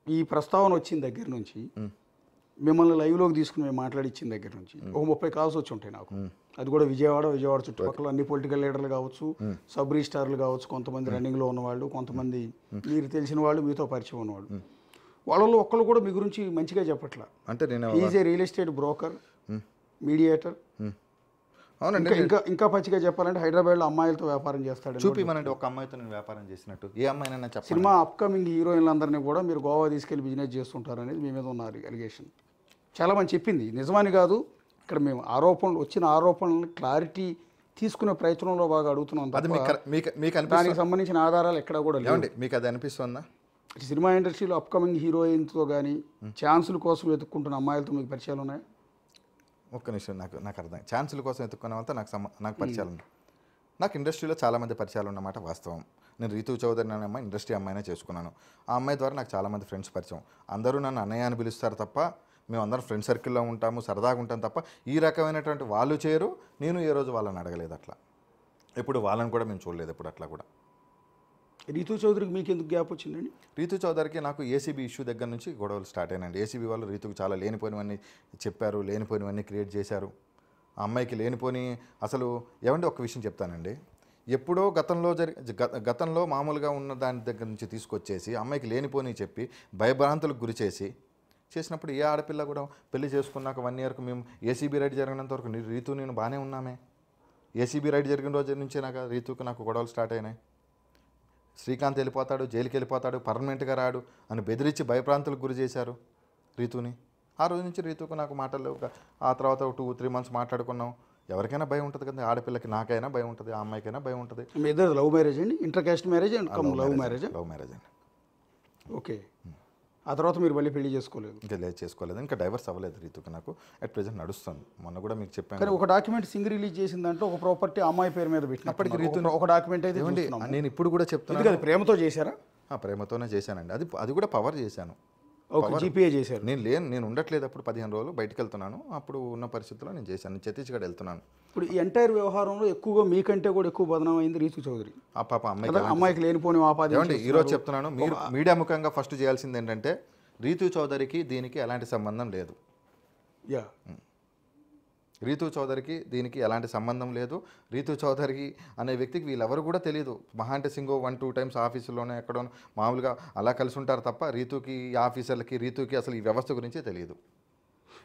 ఈ ప్రస్తావన వచ్చిన దగ్గర నుంచి మిమ్మల్ని లైవ్లోకి తీసుకుని మేము మాట్లాడిచ్చిన దగ్గర నుంచి ఒక 30 కాల్స్ వచ్చి ఉంటాయి నాకు. అది కూడా విజయవాడ చుట్టుపక్కల అన్ని పొలిటికల్ లీడర్లు కావచ్చు, సబ్ రిజిస్టార్లు కావచ్చు, కొంతమంది రన్నింగ్లో ఉన్నవాళ్ళు, కొంతమంది మీరు తెలిసిన వాళ్ళు, మీతో పరిచయం ఉన్నవాళ్ళు. వాళ్ళలో ఒక్కళ్ళు కూడా మీ గురించి మంచిగా చెప్పట్లా. అంటే నేను is a real estate broker, mediator. అవునండి. ఇంకా పచ్చిగా చెప్పాలంటే హైదరాబాద్లో అమ్మాయిలతో వ్యాపారం చేస్తాడు. చూపిమనండి ఒక అమ్మాయితో నేను వ్యాపారం చేసినట్టు. ఏ అమ్మాయినైనా చెప్పండి. సినిమా అప్కమింగ్ హీరోయిన్లందరినీ కూడా మీరు గోవా తీసుకెళ్లి బిజినెస్ చేస్తుంటారు అనేది మీ మీద ఉన్న అలిగేషన్. చాలా మంది చెప్పింది నిజమని కాదు. ఇక్కడ మేము వచ్చిన ఆరోపణలను క్లారిటీ తీసుకునే ప్రయత్నంలో బాగా అడుగుతున్నాం. దానికి సంబంధించిన ఆధారాలు ఎక్కడ కూడా లేవండి. మీకు అది అనిపిస్తుందా? సినిమా ఇండస్ట్రీలో అప్కమింగ్ హీరోయిన్తో కానీ ఛాన్సుల కోసం వెతుక్కుంటున్న అమ్మాయిలతో మీకు పరిచయాలు ఉన్నాయి? ఒక్క నిమిషం, నాకు అర్థం. ఛాన్సుల కోసం వెతుక్కున్న వాళ్ళతో నాకు పరిచయాలు ఉన్నాయి. నాకు ఇండస్ట్రీలో చాలామంది పరిచయాలు ఉన్నమాట వాస్తవం. నేను రీతూ చౌదరి అనే అమ్మాయి ఇండస్ట్రీ అమ్మాయినే చేసుకున్నాను. ఆ అమ్మాయి ద్వారా నాకు చాలామంది ఫ్రెండ్స్ పరిచయం. అందరూ నన్ను అన్నయ్య అని పిలుస్తారు తప్ప, మేము అందరం ఫ్రెండ్ సర్కిల్లో ఉంటాము, సరదాగా ఉంటాం తప్ప ఈ రకమైనటువంటి వాళ్ళు చేయరు. నేను ఏ రోజు వాళ్ళని అడగలేదు అట్లా. ఎప్పుడు వాళ్ళని కూడా మేము చూడలేదు ఎప్పుడు అట్లా కూడా. రీతూ చౌదరికి మీకు ఎందుకు గ్యాప్ వచ్చిందండి? రీతూ చౌదరికి నాకు ఏసీబీ ఇష్యూ దగ్గర నుంచి గొడవలు స్టార్ట్ అయినండి. ఏసీబీ వాళ్ళు రీతుకు చాలా లేనిపోయినవన్నీ చెప్పారు, లేనిపోయినవన్నీ క్రియేట్ చేశారు. ఆ అమ్మాయికి లేనిపోని అసలు ఏమంటే ఒక విషయం చెప్తానండి. ఎప్పుడో గతంలో మామూలుగా ఉన్న దాని దగ్గర నుంచి తీసుకొచ్చేసి అమ్మాయికి లేనిపోని చెప్పి భయభ్రాంతులకు గురి చేసినప్పుడు ఏ ఆడపిల్ల కూడా పెళ్లి చేసుకున్నాక 1 ఇయర్కు మేము ఏసీబీ రైడ్ జరిగినంత వరకు రీతు నేను బాగానే ఉన్నామే. ఏసీబీ రైడ్ జరిగిన రోజు నుంచే నాకు గొడవలు స్టార్ట్ అయినాయి. శ్రీకాంత్ వెళ్ళిపోతాడు, జైలుకి వెళ్ళిపోతాడు, పర్మనెంట్గా రాడు అని బెదిరించి భయప్రాంతులకు గురి చేశారు రీతుని. ఆ రోజు నుంచి రీతుకు నాకు మాటలు. ఆ తర్వాత 2-3 మంత్స్ మాట్లాడుకున్నాం. ఎవరికైనా భయం ఉంటుంది కదా, ఆడపిల్లకి. నాకైనా భయం ఉంటుంది, ఆ అమ్మాయికైనా భయం ఉంటుంది. మీ ఇద్దరు లవ్ మ్యారేజ్ అండి? Inter caste marriage and love marriage? Love marriage అండి. ఓకే. ఆ తర్వాత మీరు మళ్ళీ పెళ్లి చేసుకోలేదు? ఇంకా చేసుకోలేదు. ఇంకా డైవర్స్ అవ్వలేదు రీతుకి. నాకు అట్ ప్రెజెంట్ నడుస్తుంది. మొన్న కూడా మీకు చెప్పాను. కానీ ఒక డాక్యుమెంట్ సింగ్ రిలీజ్ చేసిన దాంట్లో ఒక ప్రాపర్టీ అమ్మాయి పేరు మీద పెట్టినప్పటికీ రీతు ఒక డాక్యుమెంట్ అయితే నేను ఇప్పుడు కూడా చెప్తాను. అది ప్రేమతో చేశారా? ప్రేమతోనే చేశానండి. అది కూడా పవర్ చేశాను. జీపీఏ చేశారు? నేను ఉండట్లేదు అప్పుడు. 15 రోజులు బయటకు వెళ్తున్నాను. అప్పుడు ఉన్న పరిస్థితుల్లో నేను చేశాను. ఛత్తీస్గఢ్ వెళ్తున్నాను. ఇప్పుడు ఈ ఎంటైర్ వ్యవహారంలో ఎక్కువగా మీకంటే కూడా ఎక్కువ బదనాం అయింది రీతు చౌదరి. ఆ పాప అమ్మాయికి లేనిపోని ఆపాది. ఈరోజు చెప్తున్నాను, మీరు మీడియా ముఖంగా ఫస్ట్ చేయాల్సింది ఏంటంటే రీతూ చౌదరికి దీనికి ఎలాంటి సంబంధం లేదు. రీతూ చౌదరికి దీనికి ఎలాంటి సంబంధం లేదు. రీతూ చౌదరికి అనే వ్యక్తికి వీళ్ళెవరు కూడా తెలియదు. మహా అంటే సింగో 1-2 టైమ్స్ ఆఫీసులోనే ఎక్కడో మామూలుగా అలా కలిసి ఉంటారు తప్ప రీతూకి, ఆఫీసర్లకి, రీతూకి అసలు ఈ వ్యవస్థ గురించే తెలియదు.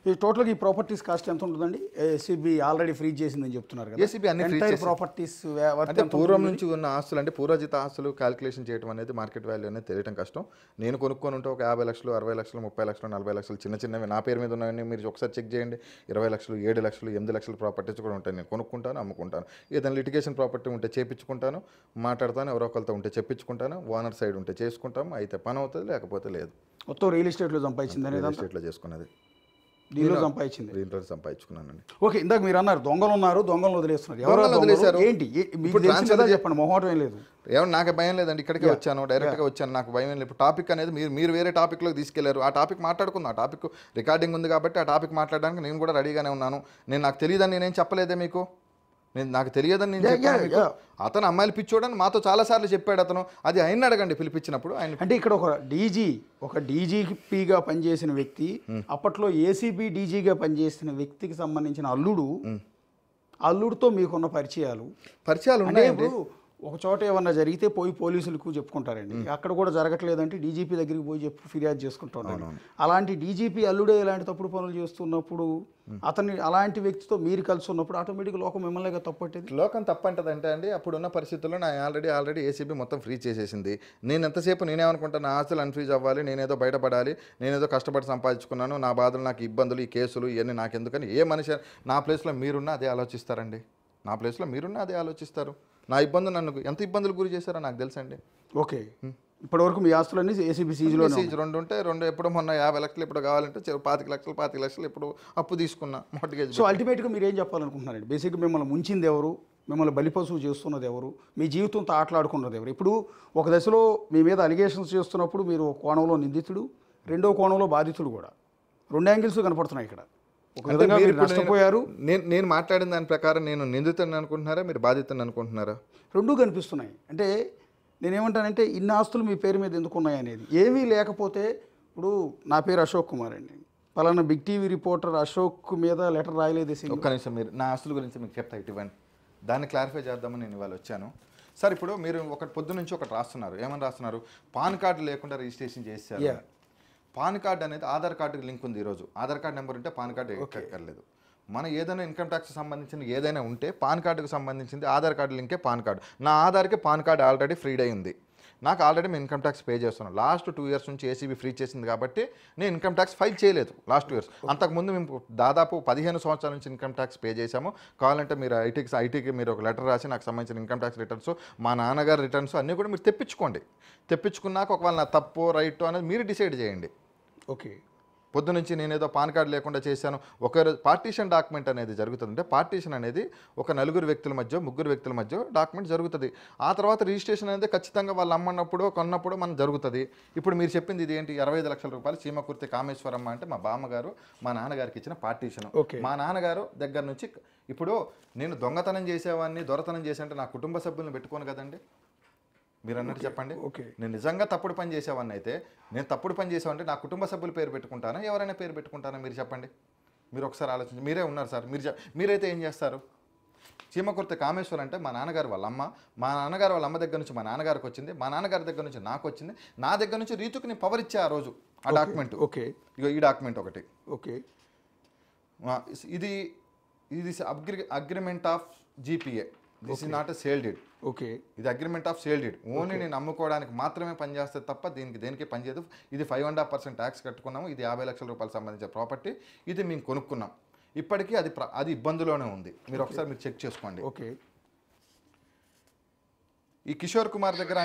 ఈ టోటల్గా ఈ ప్రాపర్టీస్ కాస్ట్ ఎంత ఉంటుందండి? ఏసీబీ ఆల్రెడీ ఫ్రీజ్ చేసిందని చెప్తున్నారు కదా. ఏసీబీ అన్ని ఫ్రీజ్ ప్రాపర్టీస్ అంటే పూర్వం నుంచి ఉన్న ఆస్తులు, అంటే పూర్వజిత ఆస్తులు క్యాలిక్యులేషన్ చేయడం అనేది, మార్కెట్ వాల్యూ అనేది తెలియడం కష్టం. నేను కొనుక్కొని ఉంటే ఒక 50 లక్షలు, 60 లక్షలు, 30 లక్షలు, 40 లక్షలు చిన్నవి నా పేరు మీద ఉన్నాయని మీరు ఒకసారి చెక్ చేయండి. 20 లక్షలు, 7 లక్షలు, 8 లక్షల ప్రాపర్టీస్ కూడా ఉంటాయి. నేను కొనుక్కుంటాను, అమ్ముకుంటాను. ఏదైనా లిటిగేషన్ ప్రాపర్టీ ఉంటే చేపించుకుంటాను, మాట్లాడతాను. ఎవరో ఒకరితో ఉంటే చెప్పించుకుంటాను. ఓనర్ సైడ్ ఉంటే చేసుకుంటాము. అయితే పని అవుతుంది, లేకపోతే లేదు. మొత్తం రియల్ ఎస్టేట్లో సంపాదించింది, రియల్ ఎస్టేట్లో చేసుకున్నది, దీనిలో సంపాదించింది. దీంట్లో సంపాదించుకున్నానండి. ఓకే, ఇందాక మీరు అన్నారు దొంగలు ఉన్నారు, దొంగలు వదిలేస్తున్నారు. ఎవరు వదిలేశారు? ఏంటి చెప్పండి, మొహమాటం ఏం లేదు. ఏమన్నా నాకు భయం లేదండి. ఇక్కడికే వచ్చాను, డైరెక్ట్గా వచ్చాను. నాకు భయం లేదు. ఇప్పుడు టాపిక్ అనేది మీరు వేరే టాపిక్లోకి తీసుకెళ్లారు. ఆ టాపిక్ మాట్లాడుకుందాం. ఆ టాపిక్ రికార్డింగ్ ఉంది కాబట్టి ఆ టాపిక్ మాట్లాడడానికి నేను కూడా రెడీగానే ఉన్నాను. నాకు తెలియదని నేనేం చెప్పలేదే మీకు. నాకు తెలియదని నేను చెప్పాను. అతను అమ్మాయిలు పిచ్చోడని మాతో చాలాసార్లు చెప్పాడు అతను. అది ఆయన అడగండి పిలిపించినప్పుడు. ఆయన అంటే ఇక్కడ ఒక డీజీపీగా పనిచేసిన వ్యక్తి, అప్పట్లో ఏసీబీ డీజీగా పనిచేసిన వ్యక్తికి సంబంధించిన అల్లుడితో మీకున్న పరిచయాలు ఉన్నాయి. ఒక చోట ఏమన్నా జరిగితే పోయి పోలీసులకు చెప్పుకుంటారండి. అక్కడ కూడా జరగట్లేదంటే డీజీపీ దగ్గరికి పోయి ఫిర్యాదు చేసుకుంటున్నాడు. అలాంటి డీజీపీ అల్లుడే ఇలాంటి తప్పుడు పనులు చేస్తున్నప్పుడు, అతన్ని అలాంటి వ్యక్తితో మీరు కలిసి ఉన్నప్పుడు ఆటోమేటిక్గా లోకం మిమ్మల్ని తప్పట్టేది. లోకం తప్పంటదంటే అండి, అప్పుడున్న పరిస్థితుల్లో నా ఆల్రెడీ ఏసీబీ మొత్తం ఫ్రీజ్ చేసేసింది. నేను ఎంతసేపు నేనేమనుకుంటాను, నా ఆస్తులు అన్ఫ్రీజ్ అవ్వాలి, నేనేదో బయటపడాలి, నేనేదో కష్టపడి సంపాదించుకున్నాను, నా బాధలు, నాకు ఇబ్బందులు, ఈ కేసులు ఇవన్నీ నాకెందుకని ఏ మనిషి నా ప్లేస్లో మీరున్నా అదే ఆలోచిస్తారండి. నా ప్లేస్లో మీరున్నా అదే ఆలోచిస్తారు. నా ఇబ్బందులు నన్ను ఎంత ఇబ్బందులు గురి చేశారో నాకు తెలుసండి. ఓకే, ఇప్పటివరకు మీ ఆస్తులన్నీ ఏసీబీ సీజ్లో సీజ్ 2 ఉంటే 2 ఎప్పుడు మొన్న 50 లక్షలు ఇప్పుడు కావాలంటే 25 లక్షలు ఇప్పుడు అప్పు తీసుకున్నా మార్టిగేజ్. సో అల్టిమేట్గా మీరు ఏం చెప్పాలనుకుంటున్నారండి? బేసిక్గా మిమ్మల్ని ముంచింది ఎవరు, మిమ్మల్ని బలిపశువు చేస్తున్నది ఎవరు, మీ జీవితంతో ఆటలాడుకున్నది ఎవరు? ఇప్పుడు ఒక దశలో మీ మీద అలిగేషన్స్ చేస్తున్నప్పుడు మీరు ఒక కోణంలో నిందితుడు, రెండో కోణంలో బాధితుడు కూడా. 2 యాంగిల్స్ కనపడుతున్నాయి ఇక్కడ. నష్టపోయారు. నేను మాట్లాడిన దాని ప్రకారం నేను నిందితుని అనుకుంటున్నారా, మీరు బాధితుని అనుకుంటున్నారా? రెండూ కనిపిస్తున్నాయి. అంటే నేనేమంటానంటే ఇన్ని ఆస్తులు మీ పేరు మీద ఎందుకు ఉన్నాయి అనేది. ఏమీ లేకపోతే ఇప్పుడు నా పేరు అశోక్ కుమార్ అండి, పలానా బిగ్ టీవీ రిపోర్టర్ అశోక్ మీద లెటర్ రాయలేదు సింగ్. ఒక్క నిమిషం, మీరు నా ఆస్తుల గురించి మీకు చెప్తా ఇటువంటి దాన్ని క్లారిఫై చేద్దామని నేను ఇవాళ వచ్చాను. సార్ ఇప్పుడు మీరు పొద్దు నుంచి ఒకటి రాస్తున్నారు, ఏమని రాస్తున్నారు? పాన్ కార్డు లేకుండా రిజిస్ట్రేషన్ చేశారు. పాన్ కార్డు అనేది ఆధార్ కార్డుకి లింక్ ఉంది. ఈరోజు ఆధార్ కార్డు నెంబర్ ఉంటే పాన్ కార్డు ఎక్కర్లేదు. మన ఏదైనా ఇన్కమ్ ట్యాక్స్ సంబంధించిన ఏదైనా ఉంటే పాన్ కార్డుకు సంబంధించింది ఆధార్ కార్డు లింకే పాన్ కార్డు. నా ఆధార్కి పాన్ కార్డు ఆల్రెడీ ఫ్రీడ్ అయి ఉంది. నాకు ఆల్రెడీ మేము ఇన్కమ్ ట్యాక్స్ పే చేస్తున్నాను. లాస్ట్ 2 years నుంచి ఏసీబీ ఫ్రీ చేసింది కాబట్టి నేను ఇన్కమ్ ట్యాక్స్ ఫైల్ చేయలేదు లాస్ట్ 2 years. అంతకుముందు మేము దాదాపు 15 సంవత్సరాల నుంచి ఇన్కమ్ ట్యాక్స్ పే చేశాము. కావాలంటే మీరు ఐటీకి మీరు ఒక లెటర్ రాసి నాకు సంబంధించిన ఇన్కమ్ ట్యాక్స్ రిటర్న్స్, మా నాన్నగారి రిటర్న్స్ అన్నీ కూడా మీరు తెప్పించుకోండి. తెప్పించుకున్నాక ఒకవేళ నా తప్పు రైట్ అనేది మీరు డిసైడ్ చేయండి. ఓకే, పొద్దు నుంచి నేనేదో పాన్ కార్డు లేకుండా చేశాను. ఒకరు పార్టీషన్ డాక్యుమెంట్ అనేది జరుగుతుందంటే పార్టీషన్ అనేది ఒక 4 వ్యక్తుల మధ్య 3 వ్యక్తుల మధ్య డాక్యుమెంట్ జరుగుతుంది. ఆ తర్వాత రిజిస్ట్రేషన్ అనేది ఖచ్చితంగా వాళ్ళు అమ్మన్నప్పుడు కొన్నప్పుడు మనం జరుగుతుంది. ఇప్పుడు మీరు చెప్పింది ఇది ఏంటి? 65 లక్షల రూపాయలు చీమకుర్తి కామేశ్వరమ్మ అంటే మా బామ్మగారు మా నాన్నగారికి ఇచ్చిన పార్టీషన్. మా నాన్నగారు దగ్గర నుంచి ఇప్పుడు నేను దొంగతనం చేసేవాడిని దొరతనం చేసేంటే నా కుటుంబ సభ్యులను పెట్టుకోను కదండి. మీరు అన్నట్టు చెప్పండి. నేను నిజంగా తప్పుడు పని చేసేవాడిని అయితే, నేను తప్పుడు పని చేసేవాడిని నా కుటుంబ సభ్యులు పేరు పెట్టుకుంటానా ఎవరైనా పేరు పెట్టుకుంటానా? మీరు చెప్పండి. మీరు ఒకసారి ఆలోచించి, మీరే ఉన్నారు సార్, మీరైతే ఏం చేస్తారు? చీమకుర్తి కామేశ్వర్ అంటే మా నాన్నగారు వాళ్ళ అమ్మ, మా నాన్నగారు వాళ్ళ అమ్మ దగ్గర నుంచి మా నాన్నగారికి వచ్చింది, మా నాన్నగారి దగ్గర నుంచి నాకు వచ్చింది, నా దగ్గర నుంచి రీతుకి నేను పవర్ ఇచ్చా ఆ రోజు ఆ డాక్యుమెంట్. ఓకే, ఇగో ఈ డాక్యుమెంట్ ఒకటి. ఓకే, ఇది agreement of GPA. This is not a sale deed. Okay, ఇది agreement of sale deed. Only నేను అమ్ముకోవడానికి మాత్రమే పనిచేస్తే తప్ప దేనికి పనిచేయదు. ఇది 5.5% ట్యాక్స్ కట్టుకున్నాము. ఇది 50 లక్షల రూపాయలు సంబంధించిన ప్రాపర్టీ. ఇది మేము కొనుక్కున్నాం. ఇప్పటికీ అది ఇబ్బందిలోనే ఉంది. మీరు ఒకసారి మీరు చెక్ చేసుకోండి. ఓకే, ఈ కిషోర్ కుమార్ దగ్గర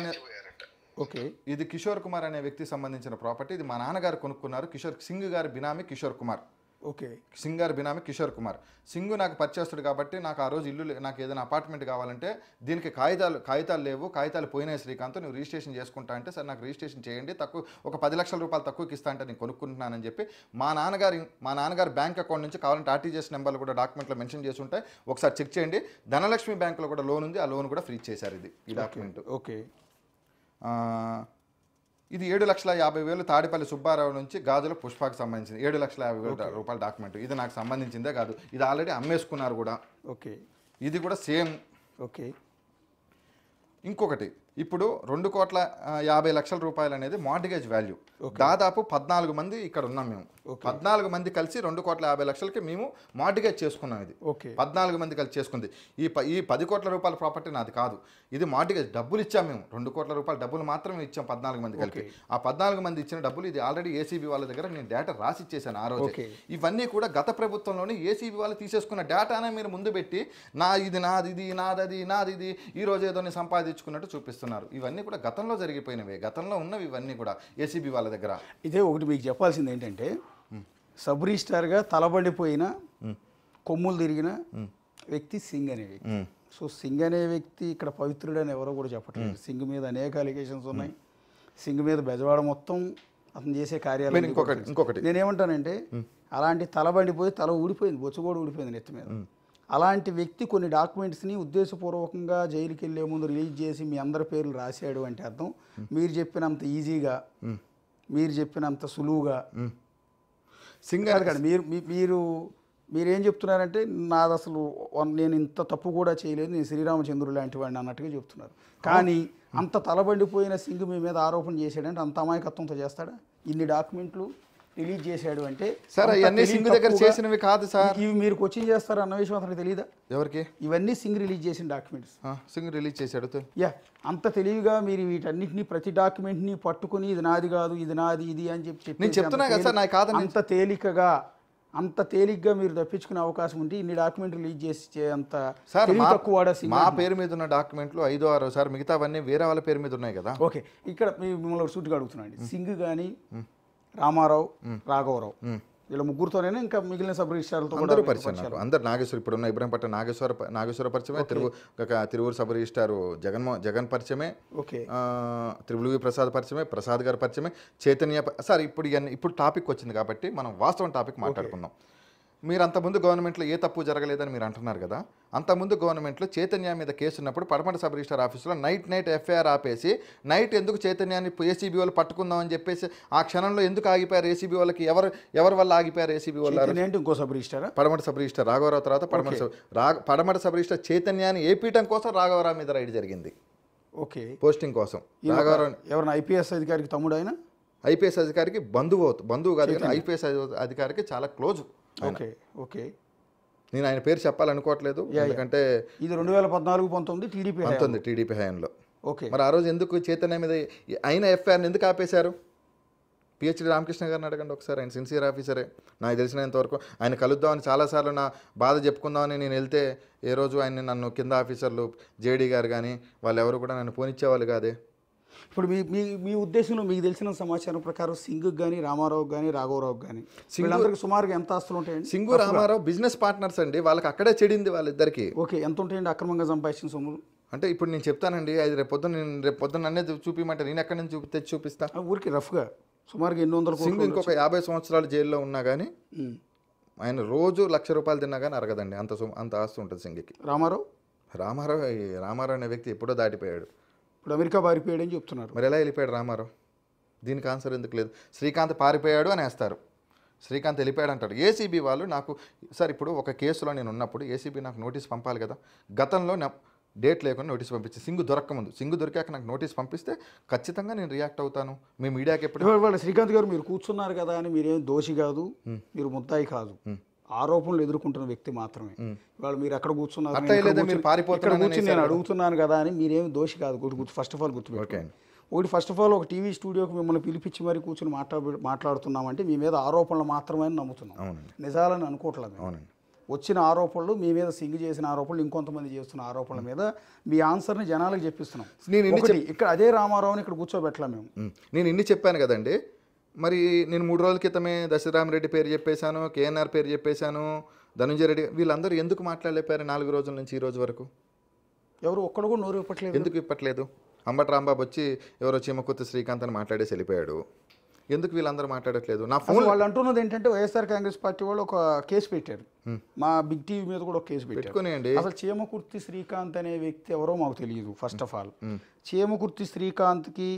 ఓకే, ఇది కిషోర్ కుమార్ అనే వ్యక్తికి సంబంధించిన ప్రాపర్టీ. ఇది మా నాన్నగారు కొనుక్కున్నారు. సింగ్ గారి బినామీ కిషోర్ కుమార్. ఓకే, సింగ్ గారి బినామీ కిషోర్ కుమార్. సింగ్ నాకు పరిచయస్తుడు కాబట్టి నాకు ఆ రోజు నాకు ఏదైనా అపార్ట్మెంట్ కావాలంటే దీనికి కాగితాలు లేవు, కాగితాలు పోయినాయి శ్రీకాంత్, నువ్వు రిజిస్ట్రేషన్ చేసుకుంటా అంటే సార్ నాకు రిజిస్ట్రేషన్ చేయండి, తక్కువ ఒక 10 లక్షల రూపాయలు తక్కువకి ఇస్తా అంటే నేను కొనుక్కుంటున్నానని చెప్పి మా నాన్నగారి బ్యాంక్ అకౌంట్ నుంచి కావాలంటే ఆర్టీజీఎస్ నెంబర్లు కూడా డాక్యుమెంట్లో మెన్షన్ చేసి ఉంటాయి, ఒకసారి చెక్ చేయండి. ధనలక్ష్మి బ్యాంకులో కూడా లోన్ ఉంది, ఆ లోన్ కూడా ఫ్రీ చేశారు. ఈ డాక్యుమెంట్. ఓకే, ఇది 7,50,000 తాడిపల్లి సుబ్బారావు నుంచి గాజుల పుష్పకు సంబంధించింది. 7,50,000 రూపాయల డాక్యుమెంట్. ఇది నాకు సంబంధించిందే కాదు, ఇది ఆల్రెడీ అమ్మేసుకున్నారు కూడా. ఓకే, ఇది కూడా సేమ్. ఓకే, ఇంకొకటి ఇప్పుడు 2,50,00,000 రూపాయలు అనేది మార్టిగేజ్ వాల్యూ. దాదాపు 14 మంది ఇక్కడ ఉన్నాం మేము. 14 మంది కలిసి 2,50,00,000కి మేము మార్టిగేజ్ చేసుకున్నాం. ఇది 14 మంది కలిసి చేసుకుంది. ఈ 10 కోట్ల రూపాయల ప్రాపర్టీ నాది కాదు. ఇది మార్టిగేజ్ డబ్బులు ఇచ్చాం మేము. 2 కోట్ల రూపాయల డబ్బులు మాత్రమే ఇచ్చాం 14 మంది కలిపి. ఆ 14 మంది ఇచ్చిన డబ్బులు ఇది ఆల్రెడీ ఏసీబీ వాళ్ళ దగ్గర నేను డేటా రాసి ఇచ్చేసాను ఆ రోజు. ఇవన్నీ కూడా గత ప్రభుత్వంలోనే ఏసీబీ వాళ్ళు తీసేసుకున్న డేటానే మీరు ముందు పెట్టి ఇది నాది ఈ రోజు ఏదో సంపాదించుకున్నట్టు చూపిస్తున్నారు. ఇవన్నీ కూడా గతంలో జరిగిపోయినవే, గతంలో ఉన్నవి ఇవన్నీ కూడా ఏసీబీ వాళ్ళ దగ్గర. ఇదే ఒకటి మీకు చెప్పాల్సింది ఏంటంటే, సబ్ రిజిస్టార్గా తలబడిపోయిన కొమ్ములు తిరిగిన వ్యక్తి సింగ్ అనే వ్యక్తి. సో సింగ్ అనే వ్యక్తి ఇక్కడ పవిత్రుడు అని ఎవరో కూడా చెప్పట్లేదు. సింగ్ మీద అనేక అలిగేషన్స్ ఉన్నాయి. సింగ్ మీద బెజవాడ మొత్తం అతను చేసే కార్యాలు. ఇంకొకటి నేనేమంటానంటే, అలాంటి తలబడిపోయి తల ఊడిపోయింది, బొచ్చు కూడా ఊడిపోయింది నెత్తి మీద. అలాంటి వ్యక్తి కొన్ని డాక్యుమెంట్స్ని ఉద్దేశపూర్వకంగా జైలుకి వెళ్ళే ముందు రిలీజ్ చేసి మీ అందరి పేర్లు రాశాడు అంటే అర్థం మీరు చెప్పినంత ఈజీగా, మీరు చెప్పినంత సులువుగా సింగ్ కాదు. మీరేం చెప్తున్నారంటే, నాది అసలు నేను ఇంత తప్పు కూడా చేయలేదు, నేను శ్రీరామచంద్రుడు లాంటి వాడిని అన్నట్టుగా చెప్తున్నారు. కానీ అంత తలబండిపోయిన సింగ్ మీ మీద ఆరోపణ చేశాడంటే అంత అమాయకత్వంతో చేస్తాడా? ఇన్ని డాక్యుమెంట్లు రిలీజ్ చేశాడు అంటే సార్ అవన్నీ సింగ్ దగ్గర చేసినవి కాదు సార్. ఇవి మీరు కోచింగ్ చేస్తారు అన్న విషయం అతనికి తెలియదా? ఎవరికి? ఇవన్నీ సింగ్ రిలీజ్ చేసిన డాక్యుమెంట్స్. సింగ్ రిలీజ్ చేశాడు. అంత తెలివిగా మీరు వీటన్నిటిని ప్రతి డాక్యుమెంట్ని పట్టుకుని ఇది నాది కాదు, ఇది నాది, ఇది అని చెప్పి నేను చెప్తున్నా కదా సార్, నాకు కాదు. అంత తేలిగ్గా మీరు తప్పించుకునే అవకాశం ఉంటే ఇన్ని డాక్యుమెంట్ రిలీజ్ చేసి అంత సార్ తక్కువ. మా పేరు మీద ఉన్న డాక్యుమెంట్లు 5-6 సార్, మిగతావన్నీ వేరే వాళ్ళ పేరు మీద ఉన్నాయి కదా. ఓకే, ఇక్కడ మిమ్మల్ని సూటిగా అడుగుతున్నాండి. సింగ్ కానీ రామారావు, రాఘవరావు వీళ్ళ ముగ్గురుతోనే ఇంకా మిగిలిన సబ్ రిజిస్ట్రార్లతో అందరూ పరిచయం. అందరు నాగేశ్వర, ఇప్పుడు ఉన్న ఇబ్రహంపట్నం నాగేశ్వర పరిచయమే, తిరువూరు సబ్ రిజిస్ట్రారు జగన్ పరిచయమే, త్రిపులువి ప్రసాద్ గారి పరిచయమే, చైతన్య సార్. ఇప్పుడు టాపిక్ వచ్చింది కాబట్టి మనం వాస్తవం టాపిక్ మాట్లాడుకుందాం. మీరు అంతకుముందు గవర్నమెంట్లో ఏ తప్పు జరగలేదని మీరు అంటున్నారు కదా, అంతకుముందు గవర్నమెంట్లో చైతన్య మీద కేసు ఉన్నప్పుడు పడమట సబ్ రిజిస్టర్ ఆఫీసులో నైట్ ఎఫ్ఐఆర్ ఆపేసి నైట్ ఎందుకు చైతన్యాన్ని ఏసీబీ వాళ్ళు పట్టుకుందాం అని చెప్పేసి ఆ క్షణంలో ఎందుకు ఆగిపోయారు ఏసీబీ వాళ్ళకి? ఎవరి వల్ల ఆగిపోయారు ఏసీబీ వాళ్ళు? ఇంకో సబ్ రిజిస్టర్ పడమట సబ్ రిజిస్టర్ రాఘవరావు తర్వాత పడమట సబ్ రిజిస్టర్ చైతన్యాన్ని ఏపీయటం కోసం రాఘవరావు మీద రైడ్ జరిగింది. ఓకే, పోస్టింగ్ కోసం. రాఘవరావు ఎవరైనా ఐపీఎస్ అధికారికి తమ్ముడు అయినా? ఐపీఎస్ అధికారికి బంధువు కాదు కానీ ఐపీఎస్ అధికారికి చాలా క్లోజ్. ఓకే ఓకే, నేను ఆయన పేరు చెప్పాలనుకోవట్లేదు ఎందుకంటే ఇది 2014-19 టీడీపీ హయాంలో. ఓకే, మరి ఆ రోజు ఎందుకు చైతన్య మీద అయిన ఎఫ్ఐఆర్ని ఎందుకు ఆపేశారు? పిహెచ్డి రామకృష్ణ గారిని అడగండి ఒకసారి, ఆయన సిన్సియర్ ఆఫీసరే. నాకు తెలిసినంతవరకు ఆయన కలుద్దామని చాలాసార్లు నా బాధ చెప్పుకుందామని నేను వెళ్తే ఏ రోజు ఆయన నన్ను కింద ఆఫీసర్లు జేడీ గారు కానీ వాళ్ళు ఎవరు కూడా నన్ను పోనిచ్చేవాళ్ళు కాదే. ఇప్పుడు మీ ఉద్దేశంలో మీకు తెలిసిన సమాచారం ప్రకారం సింగ్ కానీ రామారావు కానీ రాఘవరావు కానీ వీళ్ళందరికీ సుమారుగా ఎంత ఆస్తులు ఉంటాయండి? సింగు రామారావు బిజినెస్ పార్ట్నర్స్ అండి, వాళ్ళకి అక్కడే చెడింది వాళ్ళిద్దరికి. ఓకే, ఎంత ఉంటాయండి అక్రమంగా సంపాదించిన సొమ్ములు? అంటే ఇప్పుడు నేను చెప్తానండి, అది రేపు పొద్దున్న నన్నే చూపిమంటే నేను ఎక్కడి నుంచి తెచ్చి చూపిస్తా? ఊరికి రఫ్గా సుమారుగా 800 సింగ్ ఇంకొక 50 సంవత్సరాలు జైల్లో ఉన్నా కానీ ఆయన రోజు ₹1,00,000 తిన్నా కానీ అరగదండి, అంత ఆస్తి ఉంటుంది సింగికి. రామారావు అనే వ్యక్తి ఎప్పుడో దాటిపోయాడు. ఇప్పుడు అమెరికా పారిపోయాడని చెప్తున్నారు. మరి ఎలా వెళ్ళిపోయాడు రామారావు? దీనికి ఆన్సర్ ఎందుకు లేదు? శ్రీకాంత్ పారిపోయాడు అని వేస్తారు, శ్రీకాంత్ వెళ్ళిపోయాడు అంటాడు. ఏసీబీ వాళ్ళు నాకు సార్ ఇప్పుడు ఒక కేసులో నేను ఉన్నప్పుడు ఏసీబీ నాకు నోటీస్ పంపాలి కదా. గతంలో డేట్ లేకుండా నోటీస్ పంపించి సింగు దొరకముందు, సింగు దొరికాక నాకు నోటీస్ పంపిస్తే ఖచ్చితంగా నేను రియాక్ట్ అవుతాను. మీ మీడియాకి ఎప్పుడు వాళ్ళు శ్రీకాంత్ గారు మీరు కూర్చున్నారు కదా అని మీరేం దోషి కాదు, మీరు ముద్దాయి కాదు, ఆరోపణలు ఎదుర్కొంటున్న వ్యక్తి మాత్రమే. వాళ్ళు మీరు ఎక్కడ కూర్చున్నారు నేను అడుగుతున్నాను కదా అని మీరేం దోషి కాదు. ఫస్ట్ ఆఫ్ ఆల్ గుర్తుపెట్టుకోండి. ఫస్ట్ ఆఫ్ ఆల్ ఒక టీవీ స్టూడియోకి మిమ్మల్ని పిలిపించి మరి కూర్చొని మాట్లాడుతున్నామంటే మీ మీద ఆరోపణలు మాత్రమే నమ్ముతున్నాం, నిజాలని అనుకోవట్లేదు. వచ్చిన ఆరోపణలు మీ మీద సింగ్ చేసిన ఆరోపణలు ఇంకొంతమంది చేస్తున్న ఆరోపణల మీద మీ ఆన్సర్ని జనాలకు చెప్పిస్తున్నాం. ఇక్కడ అదే రామారావుని ఇక్కడ కూర్చోబెట్టలే మేము. నేను ఇన్ని చెప్పాను కదండి. మరి నేను 3 రోజుల క్రితమే దశరామరెడ్డి పేరు చెప్పేశాను, కేఎన్ఆర్ పేరు చెప్పేశాను, ధనుంజయ రెడ్డి, వీళ్ళందరూ ఎందుకు మాట్లాడలేపారు 4 రోజుల నుంచి ఈ రోజు వరకు? ఎవరు ఒక్కడు కూడా నోరు ఇప్పట్లేదు. ఎందుకు ఇప్పట్లేదు? అంబటి రాంబాబు వచ్చి ఎవరో చీమకుర్తి శ్రీకాంత్ అని మాట్లాడేసి వెళ్ళిపోయాడు. ఎందుకు వీళ్ళందరూ మాట్లాడట్లేదు? నా ఫోన్ వాళ్ళు అంటున్నది ఏంటంటే వైఎస్ఆర్ కాంగ్రెస్ పార్టీ వాళ్ళు ఒక కేసు పెట్టారు, మా బిగ్ టీవీ మీద కూడా ఒక కేసు పెట్టుకునేయండి. అసలు చీమకుర్తి శ్రీకాంత్ అనే వ్యక్తి ఎవరో మాకు తెలియదు. ఫస్ట్ ఆఫ్ ఆల్ చీమకుర్తి శ్రీకాంత్కి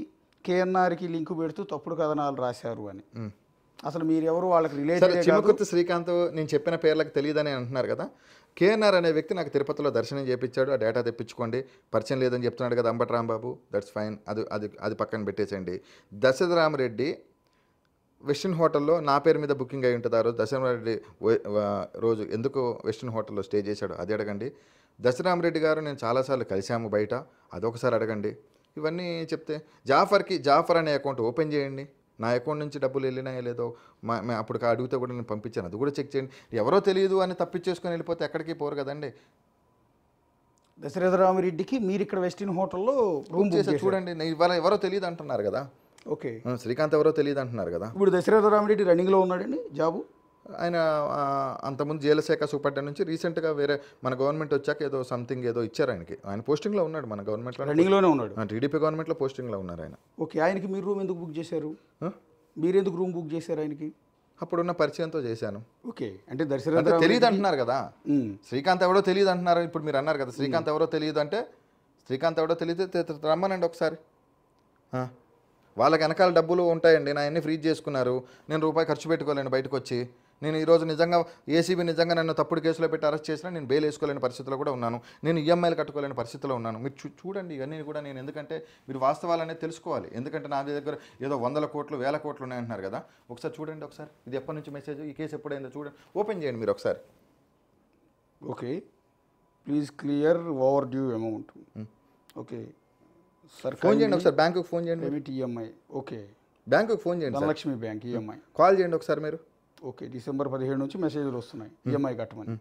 కేఎన్ఆర్కి లింక్ పెడుతూ తప్పుడు కథనాలు రాశారు అని అసలు మీరు ఎవరు వాళ్ళకి రిలేటెడ్? చీమకుర్తి శ్రీకాంత్ నేను చెప్పిన పేర్లకు తెలియదని అంటున్నారు కదా. కేఎన్ఆర్ అనే వ్యక్తి నాకు తిరుపతిలో దర్శనం చేయించాడు, ఆ డేటా తెప్పించుకోండి, పరిచయం లేదని చెప్తున్నాడు కదా అంబటి రాంబాబు, దట్స్ ఫైన్, అది పక్కన పెట్టేసండి. దశరామరెడ్డి వెస్టిన్ హోటల్లో నా పేరు మీద బుకింగ్ అయి ఉంటుంది. ఆ రోజు దశరామరెడ్డి రోజు ఎందుకు వెస్టిన్ హోటల్లో స్టే చేశాడు అది అడగండి. దశరామరెడ్డి గారు నేను చాలాసార్లు కలిశాము బయట, అదొకసారి అడగండి. ఇవన్నీ చెప్తే జాఫర్ అనే అకౌంట్ ఓపెన్ చేయండి, నా అకౌంట్ నుంచి డబ్బులు వెళ్ళినాయో లేదో అప్పుడు అడిగితే కూడా నేను పంపించాను, అది కూడా చెక్ చేయండి. ఎవరో తెలియదు అని తప్పించేసుకొని వెళ్ళిపోతే ఎక్కడికి పోరు కదండి. దశరథరామరెడ్డికి మీరు ఇక్కడ వెస్టిన్ హోటల్లో రూమ్ చేసి చూడండి, ఇవాళ ఎవరో తెలియదు అంటున్నారు కదా. ఓకే, శ్రీకాంత్ ఎవరో తెలియదు అంటున్నారు కదా. ఇప్పుడు దశరథరామరెడ్డి రన్నింగ్లో ఉన్నాడండి జాబు. ఆయన అంతకుముందు జైలు శాఖ సూపరింటెండెంట్ నుంచి రీసెంట్గా వేరే మన గవర్నమెంట్ వచ్చాక ఏదో ఇచ్చారు ఆయనకి. ఆయన పోస్టింగ్లో ఉన్నాడు మన గవర్నమెంట్లో, రన్నింగ్లోనే ఉన్నాడు, టీడీపీ గవర్నమెంట్లో పోస్టింగ్లో ఉన్నారు ఆయన. ఓకే, ఆయనకి మీరు రూమ్ ఎందుకు బుక్ చేశారు? మీరు ఎందుకు రూమ్ బుక్ చేశారు ఆయనకి? అప్పుడున్న పరిచయంతో చేశాను. ఓకే, అంటే దశరథ తెలియదు అంటున్నారు కదా. శ్రీకాంత్ ఎవరో తెలియదు అంటున్నారు. ఇప్పుడు మీరు అన్నారు కదా శ్రీకాంత్ ఎవరో తెలియదు అంటే, శ్రీకాంత్ ఎవరో తెలియదు రమ్మనండి ఒకసారి. వాళ్ళకి వెనకాల డబ్బులు ఉంటాయండి, నా అన్ని ఫ్రీజ్ చేసుకున్నారు, నేను రూపాయి ఖర్చు పెట్టుకోలేను బయటకు వచ్చి. నేను ఈరోజు నిజంగా ఏసీబీ నిజంగా నన్ను తప్పుడు కేసులో పెట్టి అరెస్ట్ చేసినా నేను బెయిల్ వేసుకోలేని పరిస్థితిలో కూడా ఉన్నాను, నేను ఈఎంఐలు కట్టుకోలేని పరిస్థితిలో ఉన్నాను. మీరు చూడండి ఇవన్నీ కూడా. నేను ఎందుకంటే మీరు వాస్తవాలు అనేది తెలుసుకోవాలి. ఎందుకంటే నా దగ్గర ఏదో 100 కోట్లు 1000 కోట్లు ఉన్నాయంటున్నారు కదా. ఒకసారి చూడండి, ఒకసారి ఇది ఎప్పటి నుంచి మెసేజ్, ఈ కేసు ఎప్పుడైందో చూడండి, ఓపెన్ చేయండి మీరు ఒకసారి. Okay, please clear over due amount. Okay sir, phone చేయండి ఒకసారి, బ్యాంకుకి ఫోన్ చేయండి. ఈఎంఐ. ఓకే, బ్యాంకుకి ఫోన్ చేయండి, ధనలక్ష్మి బ్యాంక్ ఈఎంఐ కాల్ చేయండి ఒకసారి మీరు. ఓకే, డిసెంబర్ 17 నుంచి మెసేజ్లు వస్తున్నాయి ఈఎంఐ కట్టమని.